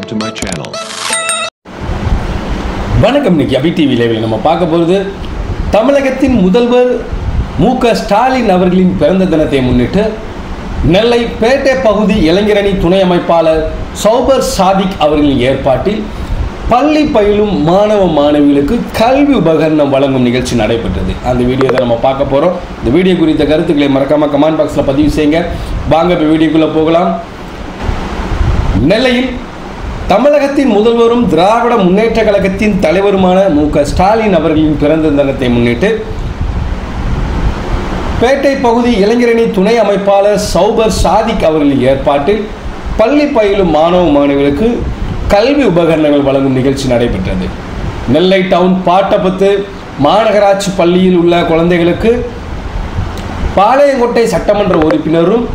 subscribe to my channel. வணக்கம். இன்னைக்கு அபி TV லைவில் நம்ம பார்க்க போகிறது தமிழகத்தின் முதல்வர் மு.க. ஸ்டாலின் அவர்களின் பிறந்த தினத்தை முன்னிட்டு நெல்லை பேட்டை பகுதி இளைஞரணி துணை அமைப்பாளர் சௌபர் சாதிக் அவர்களின் ஏற்பாட்டில் பள்ளி பயிலும் மாணவ மாணவிகளுக்கு கல்வி உபகரணம் வழங்கும் நிகழ்ச்சி நடைபெற்றது. அந்த வீடியோ தான் நம்ம பார்க்க போகிறோம். இந்த வீடியோ குறித்த கருத்துக்களை மறக்காமல் கமெண்ட் பாக்ஸில் பதிவு செய்யுங்க. வாங்க இப்போ வீடியோக்குள்ளே போகலாம். நெல்லையில் தமிழகத்தின் முதல்வரும் திராவிட முன்னேற்ற கழகத்தின் தலைவருமான மு.க. ஸ்டாலின் அவர்களின் பிறந்த தினத்தை முன்னிட்டு பேட்டை பகுதி இளைஞரணி துணை அமைப்பாளர் சௌபர் சாதிக் அவர்களின் ஏற்பாட்டில் பள்ளி பயிலும் மாணவ மாணவிகளுக்கு கல்வி உபகரணங்கள் வழங்கும் நிகழ்ச்சி நடைபெற்றது. நெல்லை டவுன் பாட்டபத்து மாநகராட்சி பள்ளியில் உள்ள குழந்தைகளுக்கு பாளையங்கோட்டை சட்டமன்ற உறுப்பினரும்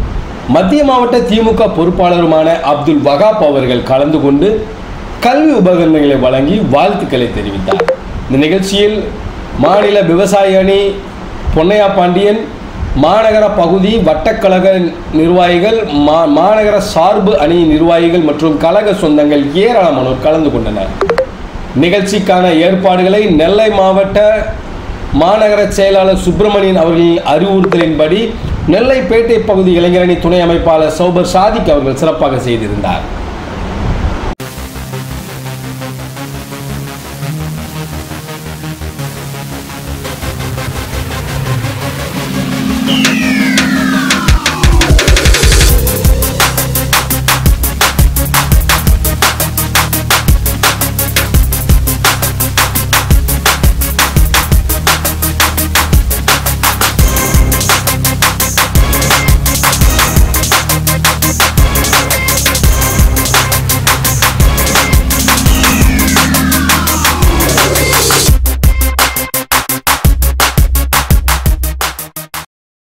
மத்திய மாவட்ட திமுக பொறுப்பாளருமான அப்துல் வகாப் அவர்கள் கலந்து கொண்டு கல்வி உபகரணங்களை வழங்கி வாழ்த்துக்களை தெரிவித்தார். இந்த நிகழ்ச்சியில் மாநில விவசாய அணி பொன்னையா பாண்டியன், மாநகர பகுதி வட்டக்கழக நிர்வாகிகள், மாநகர சார்பு அணி நிர்வாகிகள் மற்றும் கழக சொந்தங்கள் ஏராளமானோர் கலந்து கொண்டனர். நிகழ்ச்சிக்கான ஏற்பாடுகளை நெல்லை மாவட்ட மாநகர செயலாளர் சுப்பிரமணியன் அவர்களின் அறிவுறுத்தலின்படி நெல்லை பேட்டை பகுதி இளைஞரணி துணை அமைப்பாளர் சௌபர் சாதிக் அவர்கள் சிறப்பாக செய்திருந்தார்.